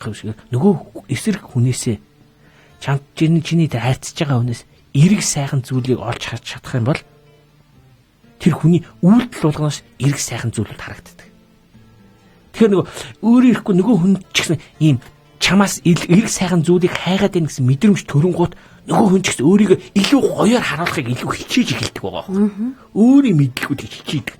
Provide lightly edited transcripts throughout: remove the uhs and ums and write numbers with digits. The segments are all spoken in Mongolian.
нөгөө эсрэг хүнээсээ чамд чиний дээр хайрцаж байгаа хүнээс эрэг сайхан зүйлийг олж харж чадах юм бол тэр хүний үйлдэл болгоноос эрэг сайхан зүйлүүд харагддаг. Тэгэхээр нөгөө өөрөө ирэхгүй нөгөө хүн ч гэсэн ийм чамаас эрэг сайхан зүйлийг хайгаад байна гэсэн мэдрэмж төрөнгүүт нөгөө хүн ч гэсэн өөрийгөө илүү гоёор харуулахыг илүү хичээж эхэлдэг байгаа юм. Өөрийн мэдлэгүүд хичээдэг.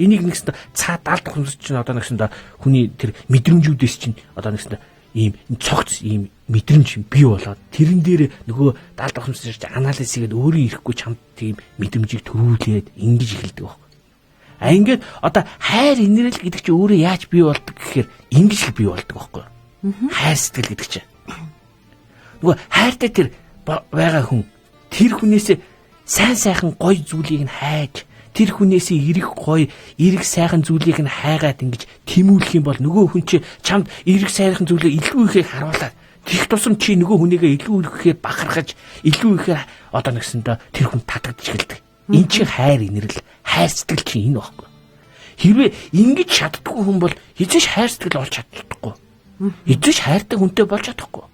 Энийг нэгсэн цаа далд хүмүүс чинь одоо нэгсэн хүний тэр мэдрэмжүүдээс чинь одоо нэгсэн ийм цогц ийм мэдрэмж бий болоод тэрэн дээр нөгөө далд хүмүүс чинь анализ хийгээд өөрийн ирэхгүй чамд тийм мэдрэмжийг төрүүлээд ингэж эхэлдэг байхгүй. Ингээд одоо хайр инэрэл гэдэг чинь өөрөө яаж бий болдог гэхээр ингэж л бий болдог байхгүй. Хайр сэтгэл гэдэг чинь нөгөө хайртай тэр байгаа хүн тэр хүнээсээ сайн сайхан гоё зүйлийг нь хайж тэр хүнээсээ эрэг гоё эрэг сайхан зүйлийг нь хайгаад ингэж тэмүүлэх юм бол нөгөө хүн чи чамд эрэг сайхан зүйлээ илүү ихээр харуулаад тех тусам чи нөгөө хүнийгээ илүү ихээр бахархаж илүү ихээр одоо нэгсэндээ тэр хүн татагдж эхэлдэг. Энэ чинь хайр инэрл хайр сэтгэл чи энэ байхгүй. Хэрвээ ингэж чаддгүй хүн бол хизээш хайр сэтгэл олж чаддаггүй. Хизээш хайртай хүнтэй болж чадахгүй.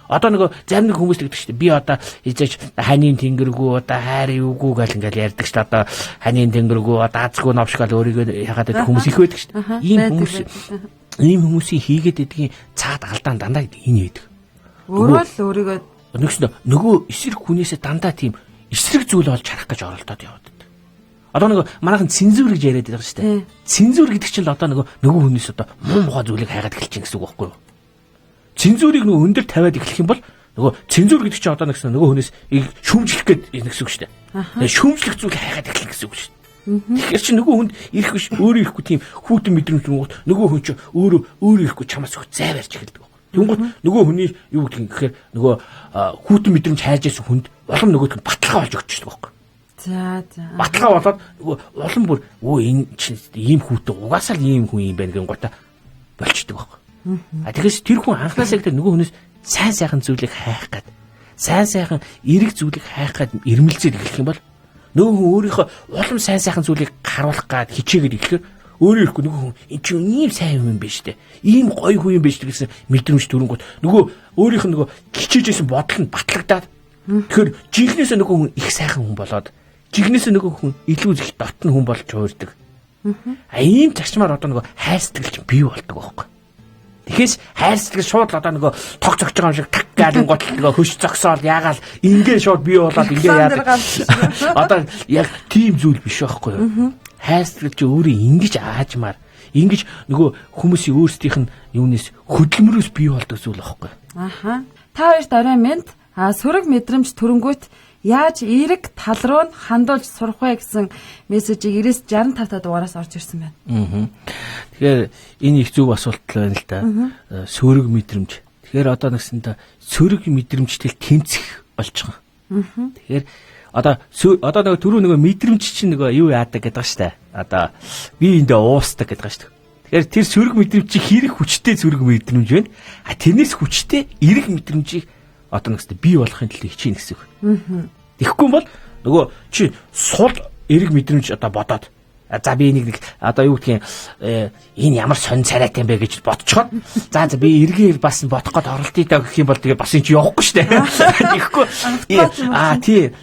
Одоо нөгөө зарим нэг хүмүүс тэгдэг шүү дээ. Би одоо хизээч ханийн тэнгэргүй одоо хайр юугүй гэл ингээл ярьдаг шүү дээ. Одоо ханийн тэнгэргүй одоо азгүй новшгал өөрийгөө ягаад гэдэг хүмүүс их байдаг шүү дээ. Ийм хүмүүсийн хийгээд байдгийн цаад алдаан дандаа энэ байдаг. Өөрөө л өөрийгөө нөгөө эсрэг хүнээсээ дандаа тийм эсрэг зүйл олж харах гэж оролдоод яваад. Одоо нөгөө манайхан цензур гэж яриад байгаа шүү дээ. Цензур гэдэг чинь л одоо нөгөө хүнээс одоо муу мухай зүйлийг хайгаад эхэлж байгаа гэсэн үг байхгүй юу? Цензурыг нөгөө өндөр тавиад эхлэх юм бол нөгөө цензур гэдэг чинь одоо нэгсэн нөгөө хүнээс шүүмжлэх гэдэг гэсэн үг шүү дээ. Тэгээ шүүмжлэх зүйл хайгаад эхлэх гэсэн үг шүү дээ. Тэгэхээр чи нөгөө хүнд ирэх биш өөрөө ирэхгүй тийм хүүтэн мэдрэмж нөгөө хүн чинь өөрөө ирэхгүй чамаас өгч зай барьж эхэлдэг. Тэнгуут нөгөө хүний юу гэдэг юм гэхээр нөгөө хүүтэн мэдрэмж хайж байсан хүнд улам нөгөөд нь баталгаа болж өгчдөг байхгүй. За. Баталгаа болоод нөгөө улам бүр энэ чинь ийм хүүтэн угаасаа л ийм хүн юм байна гэн гота болчдөг байхгүй. Тэгэхээр тэр хүн анхнаасаа гэдэг нөгөө хүнээс сайн сайхан зүйлийг хайх гад сайн сайхан эрэг зүйлийг хайх гад ирмэлзээд эхлэх юм бол нөгөө хүн өөрийнхөө улам сайн сайхан зүйлийг харуулах гад хичээгээд эхлэхээр өөрөө ирэхгүй нөгөө хүн энэ чинь ийм сайн юм биш үү? Ийм гоё хүн юм биш гэсэн мэдрэмж төрөнгөт нөгөө өөрийнх нь нөгөө хичээжсэн бодол нь батлагдаад тэгэхээр жинхнээсээ нөгөө хүн их сайхан хүн болоод жинхнээсээ нөгөө хүн илүү их дотн хүн болж хуурдаг. Ийм зарчмаар одоо нөгөө хайр сэтгэл чинь бий болдог байхгүй. Тэгэхээс хайр сэтгэл шууд л одоо нөгөө тог цогч байгаа юм шиг так гаалын гот нөгөө хөш зогсоол яагаал ингээ шууд бий болоод ингээ яадаг. Одоо яг тийм зүйл биш байхгүй юу? Хайр сэтгэл чи өөрөө ингэж аажмаар ингэж нөгөө хүмүүсийн өөрсдийнх нь юунаас хөдөлмөрөөс бий болдог зүйл байхгүй. Та хоёрт орой мэд сөрөг мэдрэмж төрөнгөт яаж эерэг тал руу хандуулж сурах вэ гэсэн мессежийг 965 дугаараас орж ирсэн байна. Тэгэхээр энэ их зөв асуулт байна л да. Сөрөг мэдрэмж. Тэгэхээр одоо нэгсэндээ сөрөг мэдрэмжтэй тэмцэх болж байгаа. Тэгэхээр одоо нөгөө түрүү нөгөө мэдрэмж чинь нөгөө юу яадаг гэдэг ба штэ. Одоо би эндээ уусдаг гэдэг ба штэ. Тэгэхээр тэр сөрөг мэдрэмж чи хэрэг хүчтэй сөрөг мэдрэмж байна. Тэрнээс хүчтэй эрэг мэдрэмжийг одоо нэгсдээ бий болохын тулд хичээнэ гэсэн үг. Тэгэхгүй бол нөгөө чи сул эрэг мэдрэмж одоо бодоод за би нэг одоо юу гэдгийг энэ ямар сонь царайтай юм бэ гэж бодцоход за би эргээр бас бодох гээд оролдъё даа гэх юм бол тэгээ бас энэ чи явахгүй шүү дээ. Тэгэхгүй тий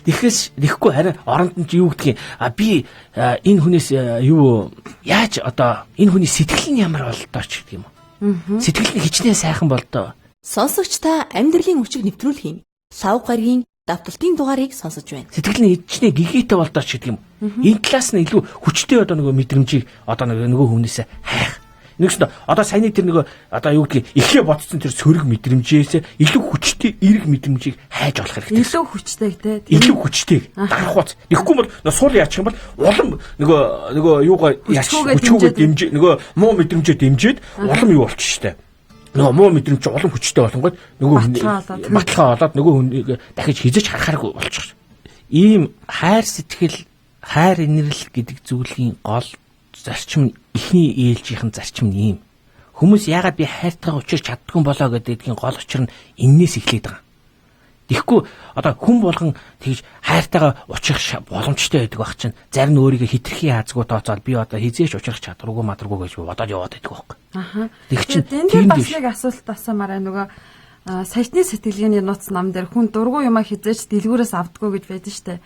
тэгэхгүй харин оронд нь юу гэдгийг би энэ хүнээс юу яаж одоо энэ хүний сэтгэл нь ямар болдооч гэдэг юм уу? Сэтгэл нь хичнээн сайхан болдоо. Сонсогч та амьдралын өчиг нэвтрүүлгийн лав гарагийн давталтын дугаарыг сонсож байна. Сэтгэл нь хичнээн гигитэй болдооч гэдэг юм. Энэ талаас нь илүү хүчтэй одоо нөгөө мэдрэмжийг одоо нөгөө хүнээс хайх. Нэгсэн одоо саяны тэр нөгөө одоо юу гэдгийг ихээ бодсон тэр сөрөг мэдрэмжээс илүү хүчтэй эрэг мэдрэмжийг хайж олох хэрэгтэй. Илүү хүчтэй те. Илүү хүчтэй. Дарахуйц. Тэгэхгүй бол суул яачих юм бол улам нөгөө юугаа яач хүчүүгээ дэмжиж нөгөө муу мэдрэмжээ дэмжиж улам юу болчих штэ. Нөгөө муу мэдрэмж улам хүчтэй болонгод нөгөө баталгаа болоод нөгөө хүнийг дахиж хизэж харахааргүй болчих. Ийм хайр сэтгэл хайр инэрл гэдэг зүйлийн гол зарчим ихний ээлжийнхэн зарчим нь ийм. Хүмүүс яагаад би хайртайгаа учирч чаддгүй болоо гэдгийн гол учир нь энээс эхлээд байгаа. Тэгэхгүй одоо хүн болгон тэгж хайртайгаа уучрах боломжтой байдаг байх чинь зарим нь өөрийгөө хитрхи хаазгуу тооцоод би одоо хизээш уучрах чадваргүй мадргүй гэж бодоод яваад байдаг байхгүй. Аха. Тэг чинь тийм бас нэг асуулт асуумаар нөгөө саяны сэтгэлгээний нууц нам дээр хүн дургүй юмаа хизээч дэлгүүрээс авдаггүй гэж байдаг штэ.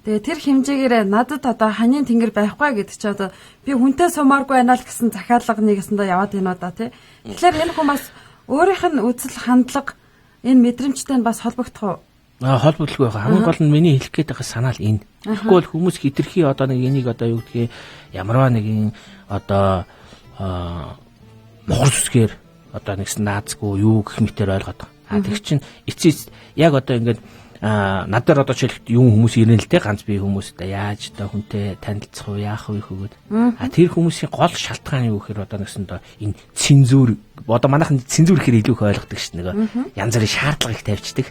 Тэгээ тэр хэмжээгээр надад одоо ханийн тэнгэр байхгүй гэдэг чи одоо би хүнтэй сумааргүй байна л гэсэн захиалга нэгэсэндээ яваад байна уу да тий. Тэгэхээр энэ хүн бас өөрийнх нь үзэл хандлага энэ мэдрэмжтэй нь бас холбогдох уу? Холбогдлого байх. Хамгийн гол нь миний хэлэх гээд байгаа санаа л энэ. Тэгэхгүй бол хүмүүс хитрхи одоо нэг энийг одоо юу гэдгийг ямарваа нэгэн одоо мохор сүсгээр одоо нэгсэн наазгүй юу гэх мэтээр ойлгоод байгаа. Тэг чин эцэс яг одоо ингээд надад одоо жишээлбэл юм хүмүүс ирнэ л те ганц бие хүмүүс одоо яаж одоо хүнтэй танилцах уу яах вэ хөөгээд. Тэр хүмүүсийн гол шалтгаан юу гэхээр одоо нэгсэн одоо энэ цензур одоо манайхан цензур гэхээр илүү их ойлгодог шүү дээ. Янз бүрийн шаардлагыг тавьчихдаг.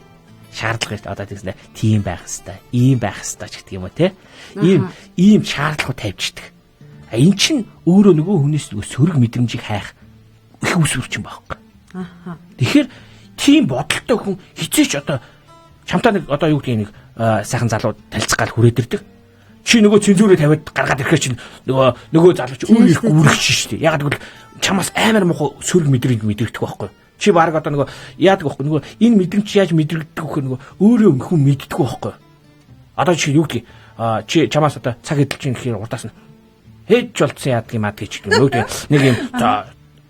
Шаардлага одоо тэгснэ тийм байх хэвээр, ийм байх хэвээр ч гэдэг юм уу те. Ийм шаардлагыг тавьчихдаг. Эн чин өөрөө нөгөө хүнээс нөгөө сөрөг мэдрэмжийг хайх их үсвэрчин байхгүй. Тэгэхээр тийм бодолтой хүн хизээч одоо чамтаа нэг одоо юу гэдгийг нэг сайхан залуу талцах гал хүрээдэрдэг. Чи нөгөө цензурыг тавиад гаргаад ирэхээр чинь нөгөө залуу чи өөр их гүрэгч шүү дээ. Яг гэвэл чамаас амар муухай сөрөг мэдрэмж мэдрэгдэх байхгүй. Чи баг одоо нөгөө яадаг байхгүй нөгөө энэ мэдрэмж яаж мэдрэгдэх вэ нөгөө өөрөө хүн мэддэг байхгүй. Одоо чи юу гэдгийг чи чамаас одоо цаг эдэлж ин гэхээр урдаас нь хэж болцсон яадаг юм аа гэж нөгөө нэг юм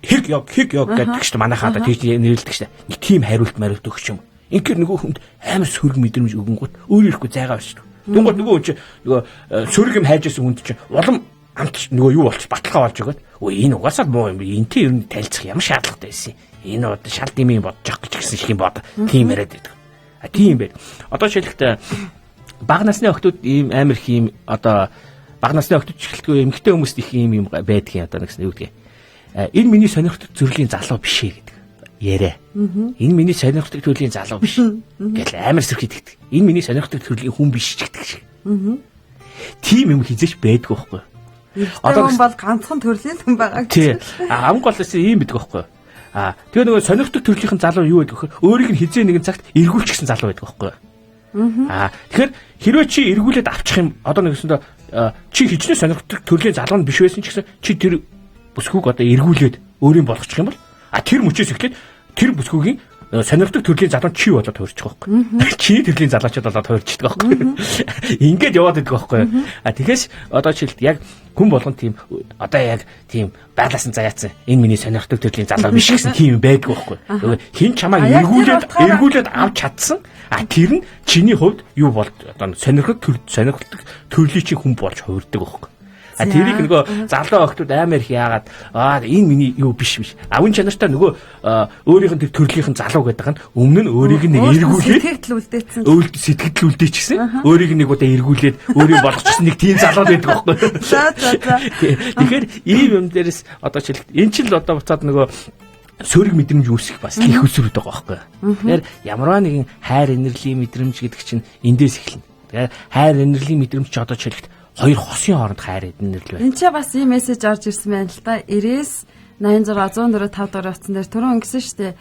хэг яг гэдэг чинь манайхаа одоо тийж нэрлэдэг чинь нэг тийм хариулт мариулт өгч юм. Ингээр нөгөө хүнд амар сөрөг мэдрэмж өгөнгүүт өөрөө ирэхгүй зайгаа болчихдог. Дунгууд нөгөө хүн чинь нөгөө сөрөг юм хайж байсан хүнд чинь улам амт нөгөө юу болчих баталгаа болж өгöd. Өө энэ угаасаа муу юм. Энтэй ер нь танилцах ямар шаардлагатай байсан. Энэ одоо шал дэмий бодож явах гэж гисэн шиг юм бод. Тийм яриад байдаг. Тийм байд. Одоо жишээлбэл бага насны охтууд ийм амар их ийм одоо бага насны охтууд чихэлтгүй эмэгтэй хүмүүст их ийм юм байдгийн одоо нэгсэн юу гэдгийг. Энэ миний сонирхдаг төрлийн залуу биш ээ гэдэг яриа. Энэ миний сонирхдаг төрлийн залуу биш гэж амар сэрхий тэгдэг. Энэ миний сонирхдаг төрлийн хүн биш ч гэдэг шиг. Тийм юм хизээч байдгүй байхгүй. Одоо хүн бол ганцхан төрлийн хүн байгаа гэж. Тий. Хамгийн гол нь ийм байдаг байхгүй. Тэгээ нөгөө сонирхдаг төрлийнхэн залуу юу байдаг вэхээр өөрийг нь хизээ нэгэн цагт эргүүлчихсэн залуу байдаг байхгүй. Тэгэхээр хэрвээ чи эргүүлээд авчих юм одоо нэгсэндээ чи хичнээн сонирхдаг төрлийн залуу нь биш байсан ч гэсэн чи тэр бүсгүйг одоо эргүүлээд өөрийн болгочих юм бол тэр мөчөөс эхлээд тэр бүсгүйгийн сонирхдаг төрлийн залуу чи болоод хуурчих байхгүй. Чи төрлийн залуучууд болоод хуурчдаг байхгүй. Ингээд яваад байдаг байхгүй. Тэгэхээс одоо жишээлбэл яг хүн болгон тийм одоо яг тийм байглаас нь заяатсан энэ миний сонирхдаг төрлийн залуу биш гэсэн тийм байдгүй байхгүй. Хин чамаа эргүүлээд авч чадсан. Тэр нь чиний хувьд юу бол одоо сонирхдаг төрлийн чи хүн болж хуурдаг байхгүй. Тэрийг нөгөө залуу охтууд амар их яагаад энэ миний юу биш. Авин чанартай нөгөө өөрийнх нь тэр төрлийнхэн залуу гэдэг нь өмнө нь өөрийг нэг эргүүлээд сэтгэл үлдээчихсэн. Өөрийг нэг удаа эргүүлээд өөрийг болгочихсон нэг тийм залуу байдаг байхгүй. Тэгэхээр ийм юм дээрээс одоо жишээл эн чинь л одоо буцаад нөгөө сөрөг мэдрэмж үүсэх бас их өсвөрөд байгаа байхгүй. Тэгэхээр ямарваа нэгэн хайр инэрлийн мэдрэмж гэдэг чинь эндээс эхэлнэ. Тэгэхээр хайр инэрлийн мэдрэмж ч одоо жишээлбэл хоёр хосын хооронд хайр эднэрлээ. Энд ч бас ийм мессеж орж ирсэн байна л да. 90 86 104 5 дугаар утсан дээр түрүүн ингэсэн шүү дээ.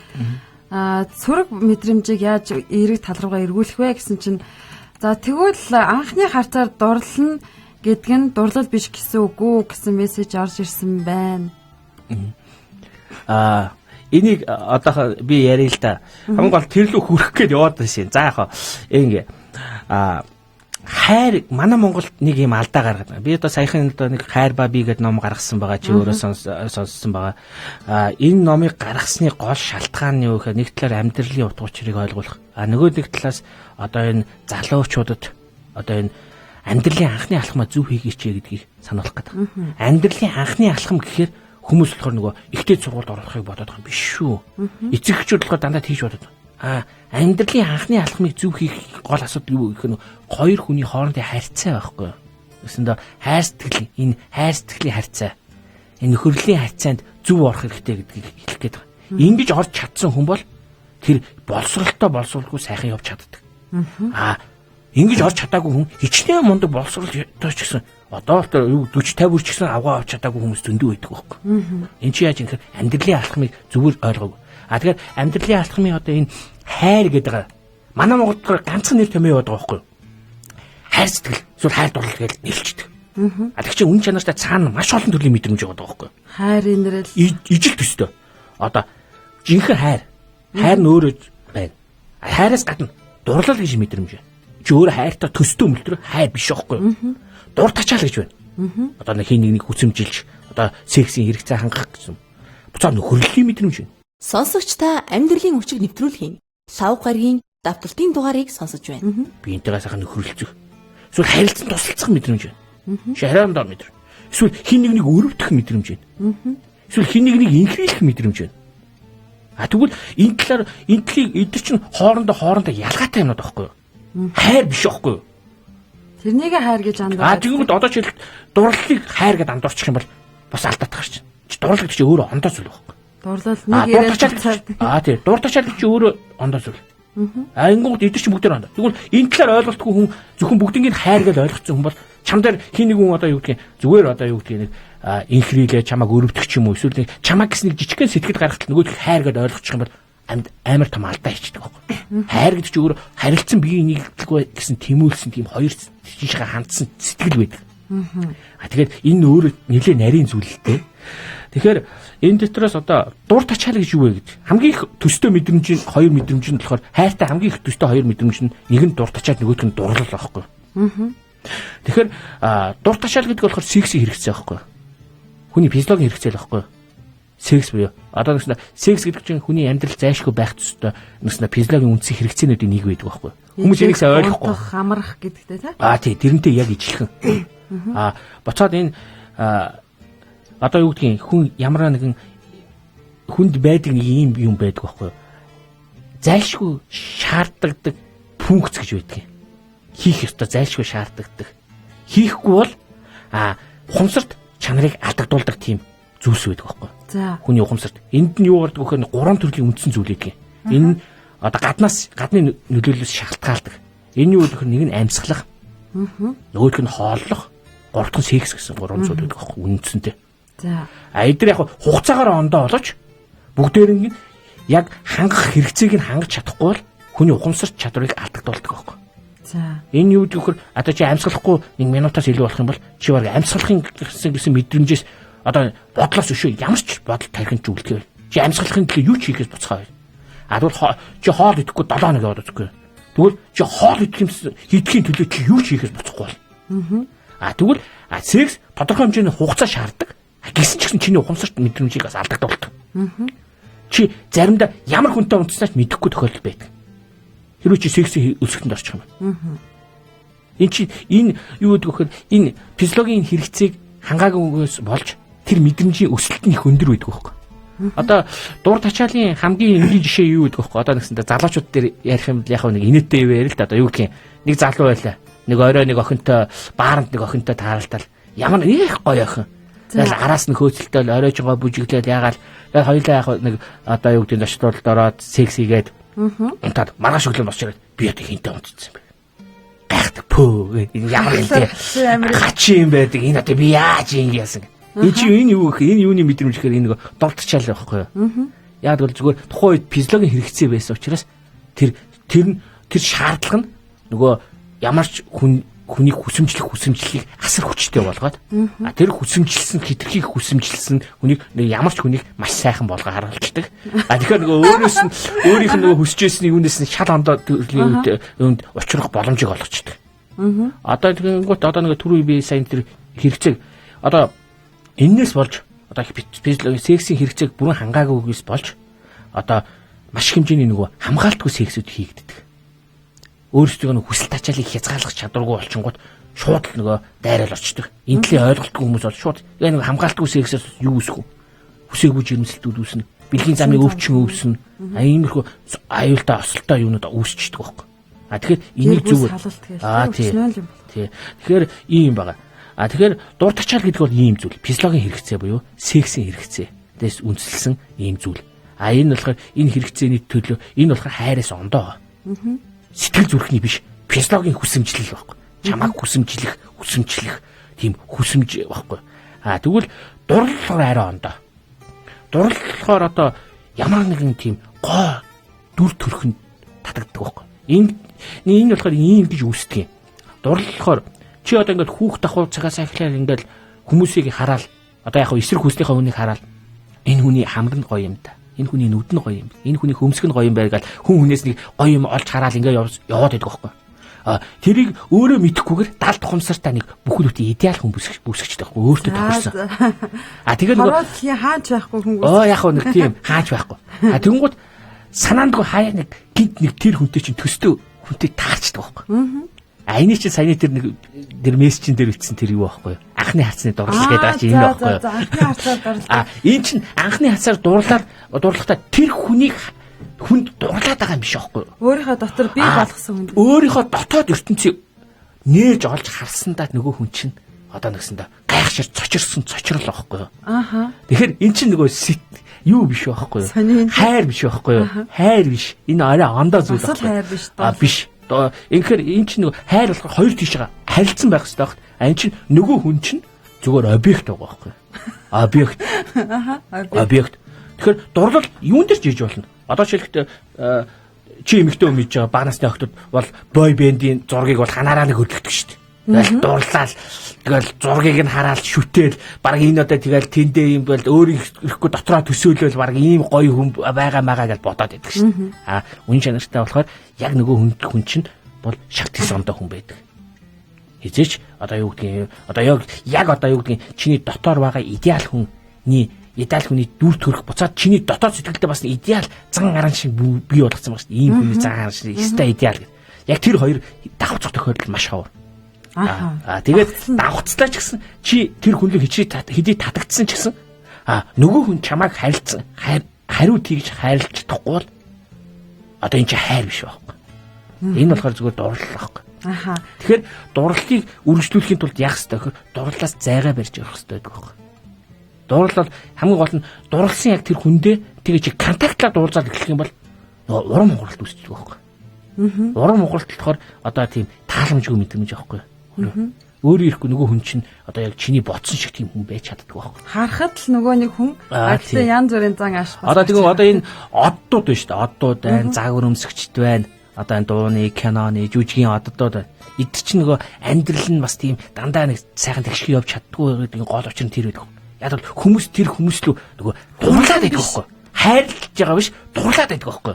Сөрөг мэдрэмжийг яаж эерэг тал руугаа эргүүлэх вэ гэсэн чинь за тэгвэл анхны харцаар дурлал гэдэг нь дурлал биш гэсэн үг үү гэсэн мессеж орж ирсэн байна. Энийг одоо би яриа л да. Хамгийн гол тэр лөө хүрэх гээд яваад байсан. За яг ингэ хайр манай Монголд нэг юм алдаа гаргаад. Би одоо саяхан одоо нэг хайр ба би гэдэг ном гаргасан байгаа. Чи өөрөө сонссон байгаа. Энэ номыг гаргасны гол шалтгаан нь юу гэхээр нэг талаар амьдралын утга учирыг ойлгох. Нөгөө нэг талаас одоо энэ залуучуудад одоо энэ амьдралын анхны алхмаа зөв хийгээч гэдгийг сануулах гэдэг. Амьдралын анхны алхам гэхээр хүмүүс болохоор нөгөө ихтэй сургуульд орохыг бодоод байгаа юм биш шүү. Эцэгчүүд болохоор дандаа тийж бодоод. Амьдралын анхны алхмыг зөв хийх гол асуудал юу гэх нь хоёр хүний хоорондын харьцаа байхгүй. Өсөндөө хайр сэтгэл энэ хайр сэтгэлийн харьцаа энэ нөхөрлийн харьцаанд зөв орох хэрэгтэй гэдгийг хэлэх гээд байгаа. Ингэж орж чадсан хүн бол тэр боловсролтой боловсролгүй сайхан явж чаддаг. Ингэж орж чадаагүй хүн хичнээн мундаг боловсролтой ч гэсэн одоо л 40 50 үрч гэсэн авгаа авч чадаагүй хүмүүс зөндөө байдаг байхгүй. Энд чи яаж юм гэхээр амьдралын алхмыг зөвөр ойлгоогүй. Тэгэхээр амьдралын алхмын одоо энэ хайр гэдэг Манай Монголд ганцхан нэр томьёо яваад байгаа байхгүй юу? Хайр сэтгэл, эсвэл хайр дурлал гэж нэлчдэг. Тэг чи үн чанартай цаана маш олон төрлийн мэдрэмж байгаа байхгүй юу? Хайр инрэл ижил төстэй. Одоо жинхэнэ хайр. Хайр нь өөрөө байна. Хайраас гадна дурлал гэж мэдрэмж байна. Чи өөрөө хайртай төстэй өмөлтөр хайр биш байхгүй юу? Дур тачаал гэж байна. Одоо нэг хин нэг хүсэмжилж, одоо сексийн хэрэгцээ хангах гэсэн. Буцаа нөхөрлөлийн мэдрэмж байна. Сонсогч та амьдралын өчиг нэвтрүүлгийн лав гарагийн давталтын дугаарыг сонсож байна. Биентэйгээ сайхан нөхөрлөцөх. Эсвэл харилцан тусалцах мэдрэмж байна. Шахраандаа мэдрэмж. Эсвэл хин нэгнийг өрөвдөх мэдрэмж байна. Эсвэл хин нэгнийг инхрийлэх мэдрэмж байна. Тэгвэл энэ талаар энэ тлийг эдгээр чинь хоорондоо ялгаатай юмнууд байхгүй юу? Хайр биш байхгүй юу? тэрнийг хайр гэж андуурдаг. Тэгвэл одоо ч дурлалыг хайр гэж андуурчих юм бол бас алдаад байгаа чинь. Дурлал гэж чи өөрөө ондоо зүйл байхгүй. Дурлал нэг яриад тий. Дуртачаал гэж чи өөрөө ондоо зүйл. Ингууд эдгээр чинь бүгдээр ондоо. Тэгвэл энэ талаар ойлголтгүй хүн зөвхөн бүгднийг хайр гэж ойлгоцсон хүн бол чам дээр хин нэг хүн одоо юу гэдгийг зүгээр одоо юу гэдгийг нэг инхрийлээ чамааг өрөвдөх ч юм уу эсвэл нэг чамааг гэсэн нэг жижигхэн сэтгэл гаргахад нөгөөдөл хайр гэж ойлгочих юм бол амар том алдаа хийчихдэг байхгүй. Хайр гэдэг чинь өөр харилцан биеийн нэгдэлгүй гэсэн тэмүүлсэн тийм хоёр жижигхэн хандсан сэтгэл байдаг. Тэгэхээр энэ өөр нэлээ нарийн зүйл л дээ. Тэгэхээр энэ дотроос одоо дур тачаал гэж юу вэ гэж хамгийн их төстэй мэдрэмж нь хоёр мэдрэмж нь болохоор хайртай хамгийн их төстэй хоёр мэдрэмж нь нэг нь дур тачаал нөгөөх нь дурлал байхгүй. Тэгэхээр дур тачаал гэдэг болохоор сексийн хэрэгцээ байхгүй. Хүний физиологийн хэрэгцээ л байхгүй. Секс буюу одоо нэгснэ секс гэдэг чинь хүний амьдрал зайлшгүй байх төстэй нэгснэ физиологийн үндсэн хэрэгцээнүүдийн нэг байдаг байхгүй. Хүмүүс энийг сайн ойлгохгүй. Хамрах гэдэгтэй тий. Тий тэрнтэй яг ижилхэн. Боцоод энэ одоо юу гэдгийг хүн ямар нэгэн хүнд байдаг нэг юм юм байдаг байхгүй. Зайлшгүй шаарддаг функц гэж байдаг. Хийх ёстой зайлшгүй шаарддаг. Хийхгүй бол ухамсарт чанарыг алдагдуулдаг тийм зүйлс байдаг байхгүй. За. Хүний ухамсарт. Энд нь юу гардаг вэ гэхээр гурван төрлийн үндсэн зүйл байдаг. Энэ одоо гадны нөлөөллөөс шалтгаалдаг. Энэ юу гэхээр нэг нь амьсгалах. Нөгөөх нь хооллох, гуравт нь секс гэсэн гурван зүйл байдаг байхгүй үндсэндээ. За. Эдгээр яг хугацаагаар ондоо болооч бүгдээр нь яг хангах хэрэгцээг нь хангаж чадахгүй бол хүний ухамсарт чадварыг алдагдуулдаг байхгүй. За. Энэ юу гэхээр одоо чи амьсгалахгүй 1 минутаас илүү болох юм бол чи баг амьсгалахын гэсэн мэдрэмжээс одоо бодлоос өшөө ямар ч бодол тархинд зүйлтэй байл. Чи амьсгалахын төлөө юу ч хийхээс буцхаа байл. Тэгвэл чи хоол идэхгүй 7 хоног яваад үзэхгүй. Тэгвэл чи хоол идэхийн төлөө чи юу ч хийхээс буцахгүй бол. Тэгвэл секс тодорхой хэмжээний хугацаа шаарддаг. Гэсэн ч гэсэн чиний ухамсарт мэдрэмжийг бас алдагдуулдаг. Чи заримдаа ямар хүнтэй унтснаач мэдэхгүй тохиолдол байдаг. Хэрвээ чи сексийн өсөлтөнд орчих юм байна. Энэ юу гэдэг вэ гэхээр энэ физиологийн хэрэгцээг хангаагүйгээс болж тэр мэдрэмжийн өсөлт нь их өндөр байдаг байхгүй. Одоо дур тачаалын хамгийн энгийн жишээ юу гэдэг вэ гэхээр одоо нэгсэндээ залуучууд дээр ярих юм яг нэг инээдтэй юм ярил л да одоо юу гэх юм нэг залуу байлаа. Нэг орой нэг охинтой бааранд нэг охинтой тааралдал ямар их гоё охин. Тэгэл араас нь хөөцөлтөөл оройжгоо бүжиглээд яагаад хоёулаа яг нэг одоо юу гэдэг нь зочдлолд ороод секс хийгээд унтаад маргааш өглөө босч ирээд би одоо хинтээ унтчихсан бэ. Гайхдаг пөө энэ ямар хэлтэй хач юм байдаг энэ одоо би яаж ингэ яасан. Энэ чи энэ юу гэх энэ юуны мэдрэмж гэхээр энэ нэг дуртачаал байхгүй юу. Яг бол зүгээр тухайн үед физиологийн хэрэгцээ байсан учраас тэр шаардлага нь нөгөө ямар ч хүнийг хүсэмжлэхийг асар хүчтэй болгоод тэр хүсэмжилсэн хитрхийг хүсэмжилсэн хүнийг ямар ч хүнийг маш сайхан болгоо харуулдаг. Тэгэхээр нөгөө өөрийнх нь нөгөө хүсэжсэн юунаас нь шал ондоо төрлийн үнд учрах боломжийг олгочдөг. Одоо тэгэнгүүт одоо нөгөө түрүү би сайн тэр хэрэгцээг одоо эннээс болж одоо сексийн хэрэгцээг бүрэн хангаагүйгээс болж одоо маш хэмжээний нөгөө хамгаалтгүй сексүүд хийгддэг. Өөрсдөө нэг хүсэл тачаалыг хязгаарлах чадваргүй болчингууд шууд л нөгөө дайрал орчдөг. Энэ талын ойлголтгүй хүмүүс бол шууд яг нэг хамгаалтгүй сексээс юу үүсэх вэ? Хүсээгүй жирэмслэлтүүд үүснэ. Бэлгийн замыг өвчин үүснэ. Иймэрхүү аюултай осолтой юунууд үүсчихдэг байхгүй. Тэгэхээр энийг зөв тий. Тэгэхээр ийм байгаа. Тэгэхээр дур тачаал гэдэг бол ийм зүйл. Физиологийн хэрэгцээ буюу сексийн хэрэгцээ. Дэс үндэслэн ийм зүйл. Энэ болохоор энэ хэрэгцээний төлөө энэ болохоор хайраас ондоо. Сэтгэл зүрхний биш физиологийн хүсэмжлэл байхгүй. Чамааг хүсэмжлэх тийм хүсэмж байхгүй. Тэгвэл дурлалаар арай ондоо. Дурлалаар одоо ямар нэгэн тийм гоо дүр төрхөнд татагддаг байхгүй. Энэ болохоор ийм гэж үүсдэг юм. Дурлал болохоор чи одоо ингээд хүүхд давхар цагаас ахлаар ингээд хүмүүсийг хараад одоо яг эсрэг хүслийнхаа хүнийг хараад энэ хүний хамар нь гоё юм да. Энэ хүний нүд нь гоё юм. Энэ хүний хөмсг нь гоё юм байгаад хүн хүнээс нэг гоё юм олж хараад ингээд яваад байдаг байхгүй. Тэрийг өөрөө мэдэхгүйгээр 70 тухамсартай нэг бүхэл бүтэн идеал хүн бүсгчтэй байхгүй өөртөө тохирсон. Тэгээд нөгөө хаач байхгүй хүн. Яг нэг тийм хаач байхгүй. Тэгэнгүүт санаандгүй хаяа нэг гинт нэг тэр хүнтэй чинь төстөө хүнтэй таарчдаг байхгүй. Эний чинь саяны тэр мессежин дээр бичсэн тэр юу байхгүй юу? Анхны хацны дурлал гэдэг аач энэ байхгүй юу? Анхны хацаар дурлал. Энэ чинь анхны хацаар дурлахтаа тэр хүнийг хүнд дурлаад байгаа юм биш байхгүй юу? Өөрийнхөө дотор бий болгосон хүн. Өөрийнхөө дотоод ертөнцийг нээж олж харсандаа нөгөө хүн чинь одоо нэгсэндээ гайхшир цочирсон цочрол байхгүй юу? Тэгэхээр эн чинь нөгөө юу биш байхгүй юу? Хайр биш байхгүй юу? Хайр биш. Энэ арай ондоо зүйл байхгүй. Хайр биш. Биш. Тэгэхээр эн чинь нөгөө хайр болохоор хоёр тийшээ харилцсан байх хэрэгтэй байна. Энэ чинь нөгөө хүн чинь зүгээр объект байгаа байхгүй юу? Объект. Объект. Тэгэхээр дурлал юун дээр жиж болно? Одоо жишээлбэл чи эмэгтэй хүн мэдж байгаа баг насны охтод бол бой бэндийн зургийг бол ханаараа нэг хөдөлгдөг шүү дээ. Тэгэл дурлал тэгэл зургийг нь хараад шүтээл баг энэ одоо тэгэл тэндээ юм бол өөрөө ирэхгүй дотроо төсөөлөл баг ийм гоё хүн байгаа гэж бодоод байдаг шүү дээ. Үн чанартай болохоор яг нөгөө хүн чинь бол шагтсан ондоо хүн байдаг. Хизээч одоо юу гэдгийг одоо юу гэдгийг чиний дотор байгаа идеал хүний идеал хүний дүр төрх буцаад чиний дотоод сэтгэлдээ бас идеал зан гаран шиг бий болгоцсон байна шүү дээ. Ийм хүний зан гаран шиг өстой идеал гэдэг. Яг тэр хоёр давхцах тохиолдол маш ховор. Тэгээд давхцлаа ч гэсэн чи тэр хүнлэг хэдий татагдсан ч гэсэн нөгөө хүн чамайг харилцсан хариу тэгж хайрлаж чадахгүй бол одоо энэ чи хайр биш байхгүй. Энэ болохоор зүгээр дурлал байхгүй. Тэгэхээр дурлалыг үргэлжлүүлэхийн тулд яах ёстой гэхээр дурлалаас зайгаа барьж явах ёстой гэдэг байхгүй. Дурлал бол хамгийн гол нь дурлсан яг тэр хүндээ тэгээ чи контактлаа дуулзаад эхлэх юм бол урам хугаралт үүсчихдэг байхгүй. Урам хугаралт болохоор одоо тийм тааламжгүй мэдрэмж байхгүй. Өөрөө ирэхгүй нөгөө хүн чинь одоо яг чиний бодсон шиг тийм хүн байж чаддаг байхгүй. Харахад л нөгөө нэг хүн гэхдээ янз бүрийн зан ааш. Одоо тэгээ одоо энэ оддууд байна шүү дээ. Оддууд байна, загвар өмсгчд байна. Одоо энэ дууны, киноны, жүжигийн оддууд байна. Эд чинь нөгөө амьдрал нь бас тийм дандаа нэг сайхан тэгшиг явж чаддгүй гэдэг гол учир нь тэр байдаг. Яг бол хүмүүс тэр хүмүүс лөө нөгөө дурлаад байдаг байхгүй. Хайрлаж байгаа биш, дурлаад байдаг байхгүй.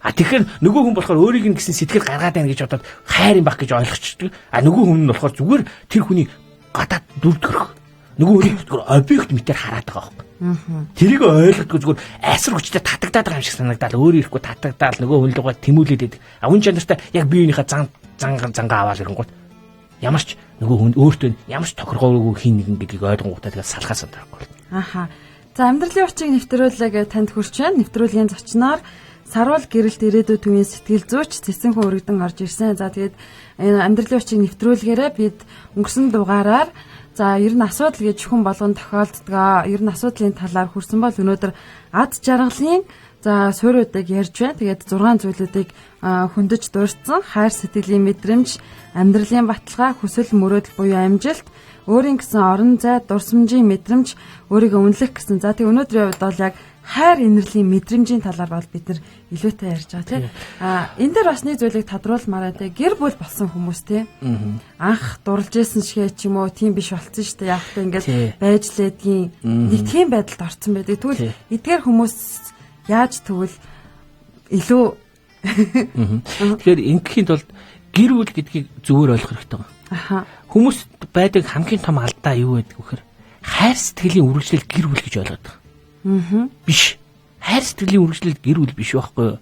Тэгэхээр нөгөө хүн болохоор өөрийг нь гэсэн сэтгэл гаргаад байна гэж бодоод хайр юм баг гэж ойлгочдөг. Нөгөө хүн нь болохоор зүгээр тэр хүний гадаад дүр төрх. Нөгөө хүнийг зүгээр объект мэтэр хараад байгаа байхгүй. Тэрийг ойлгодгүй зүгээр айсар хүчтэй татагдаад байгаа юм шиг санагдаад өөрөө ирэхгүй татагдаал нөгөө хүн лугаа тэмүүлээд байдаг. Үн чанартай яг биеийнхээ зангаа аваад ирэнгүүт ямар ч нөгөө хүн өөртөө ямар ч тохиргоогүй хин нэгэн гэдгийг ойлгонгуудаа тэгээд салхаас сандрахгүй. За амьдралын орчийг нэвтрүүлэг танд хүрч байна. Нэвтрүүлгийн зочноор Саруул гэрэлт ирээдүйн төвийн сэтгэл зүйч Цэцэн хүн өргөдөн орж ирсэн. За тэгээд энэ амьдралын орчийг нэвтрүүлгээрээ бид өнгөрсөн дугаараар за ер нь асуудал гэж хүн болгон тохиолддог. Ер нь асуудлын талаар хүрсэн бол өнөөдөр ад жаргалын за суурьудыг ярьж байна. Тэгээд 6 зүйлүүдийг хөндөж дуурсан. Хайр сэтгэлийн мэдрэмж, амьдралын баталгаа, хүсэл мөрөөдөл буюу амжилт, өөрийн гэсэн орон зай, дурсамжийн мэдрэмж, өөрийгөө үнэлэх гэсэн. За тэгээд өнөөдрийн хувьд бол яг хайр инэрлийн мэдрэмжийн талаар бол бид нар илүүтэй ярьж байгаа тийм. Энэ дээр бас нэг зүйлийг тодруулмаараа тийм гэр бүл болсон хүмүүс тийм. Анх дурлж исэн шигэ ч юм уу тийм биш болцсон шүү дээ. Яг та ингээд байж лээдгийн нэг тийм байдалд орсон байдаг. Тэгвэл эдгээр хүмүүс яаж тэгвэл илүү тэгэхээр ингээхийн тулд гэр бүл гэдгийг зөвөр ойлгох хэрэгтэй байна. Хүмүүс байдаг хамгийн том алдаа юу гэдэг вэ гэхээр хайр сэтгэлийн үргэлжлэл гэр бүл гэж ойлгоод байгаа. Биш. Хайр сэтгэлийн үргэлжлэл гэр бүл биш байхгүй юу?